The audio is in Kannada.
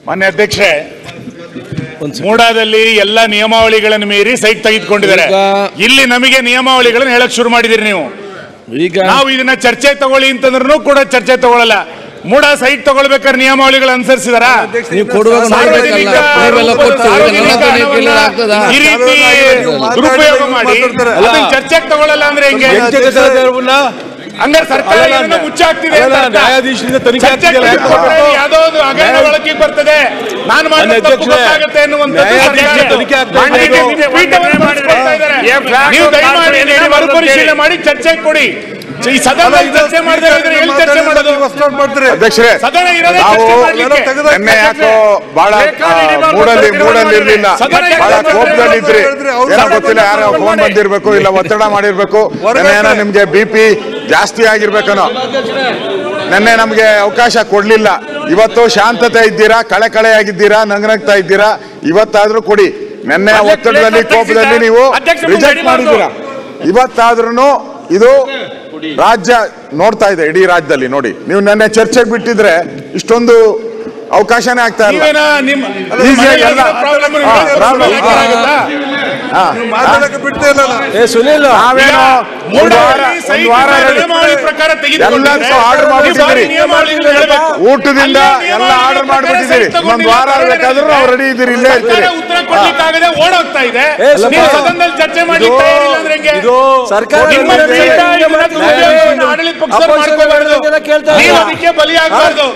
ಮಾನ್ಯ ಅಧ್ಯಕ್ಷೆ, ಮೂಡಾದಲ್ಲಿ ಎಲ್ಲ ನಿಯಮಾವಳಿಗಳನ್ನು ಮೀರಿ ಸೈಟ್ ತೆಗೆದುಕೊಂಡಿದ್ದಾರೆ. ಇಲ್ಲಿ ನಮಗೆ ನಿಯಮಾವಳಿಗಳನ್ನು ಹೇಳಕ್ ಶುರು ಮಾಡಿದಿರಿ ನೀವು. ಈಗ ನಾವು ಇದನ್ನ ಚರ್ಚೆ ತಗೊಳ್ಳಿ ಅಂತಂದ್ರೂ ಕೂಡ ಚರ್ಚೆ ತಗೊಳ್ಳಲ್ಲ. ಮೂಡಾ ಸೈಟ್ ತಗೊಳ್ಬೇಕಾದ್ರೆ ನಿಯಮಾವಳಿಗಳು ಅನುಸರಿಸಿದಾರ? ಈ ರೀತಿ ದುರುಪಯೋಗ ಮಾಡಿ ಚರ್ಚೆಗೆ ತಗೊಳ್ಳಲ್ಲ ಅಂದ್ರೆ ಹೆಂಗೆ? ಹಂಗಾರೆ ಸರ್ಕಾರ ಮುಚ್ಚಾಗ್ತಿದೆ, ಯಾವುದೋ ಒಂದು ಹಗರಣ ಒಳಗೆ ಬರ್ತದೆ, ನಾನು ಗೊತ್ತಾಗುತ್ತೆ ನೀವು ದಯಮಾಡಿ ಮರುಪರಿಶೀಲನೆ ಮಾಡಿ ಚರ್ಚೆಗೆ ಕೊಡಿ. ಈ ಸದನ ಚರ್ಚೆ ಮಾಡಿದ್ರೆ ಚರ್ಚೆ ಮಾಡೋದು ಅಧ್ಯಕ್ಷರೇ, ನಿನ್ನೆ ಯಾಕೋ ಬಹಳ ಮೂಡಲಿರ್ಲಿಲ್ಲ, ಬಹಳ ಕೋಪದಲ್ಲಿದ್ರಿ. ಏನೋ ಗೊತ್ತಿಲ್ಲ, ಯಾರೋ ಫೋನ್ ಬಂದಿರ್ಬೇಕು, ಇಲ್ಲ ಒತ್ತಡ ಮಾಡಿರ್ಬೇಕು, ಏನೋ ನಿಮ್ಗೆ BP ಜಾಸ್ತಿ ಆಗಿರ್ಬೇಕನೋ. ನಿನ್ನೆ ನಮ್ಗೆ ಅವಕಾಶ ಕೊಡ್ಲಿಲ್ಲ. ಇವತ್ತು ಶಾಂತತೆ ಇದ್ದೀರಾ, ಕಳೆಯಾಗಿದ್ದೀರಾ, ನಗ್ನಗ್ತಾ ಇದ್ದೀರಾ. ಇವತ್ತಾದ್ರೂ ಕೊಡಿ. ನಿನ್ನೆ ಒತ್ತಡದಲ್ಲಿ ಕೋಪದಲ್ಲಿ ನೀವು ರಿಜೆಕ್ಟ್ ಮಾಡಿದ್ದೀರಾ. ಇವತ್ತಾದ್ರೂ ಇದು ರಾಜ್ಯ ನೋಡ್ತಾ ಇದೆ, ಇಡೀ ರಾಜ್ಯದಲ್ಲಿ ನೋಡಿ. ನೀವು ನೆನ್ನೆ ಚರ್ಚೆಗೆ ಬಿಟ್ಟಿದ್ರೆ ಇಷ್ಟೊಂದು ಅವಕಾಶನೇ ಆಗ್ತಾ ಇಲ್ಲ. ಸುನಿಲ್, ಆರ್ಡರ್ ಮಾಡ್ಬಿಟ್ಟಿದ್ದೀರಿ, ಊಟದಿಂದ ಎಲ್ಲ ಆರ್ಡರ್ ಮಾಡ್ಬಿಟ್ಟಿದ್ದೀರಿ. ಒಂದ್ ವಾರ ಬೇಕಾದ್ರೂ ನಾವು ರೆಡಿ ಇದ್ದೀರಿ, ಇಲ್ಲೇ ಇರ್ತೀರಿ. ಓಡೋಗ್ತಾ ಇದೆ, ಚರ್ಚೆ ಮಾಡಿ ಆಡಳಿತ ಪಕ್ಷ ಮಾಡ್ಕೋಬಾರ್ದು, ಬಲಿಯಾಗಬಾರ್ದು.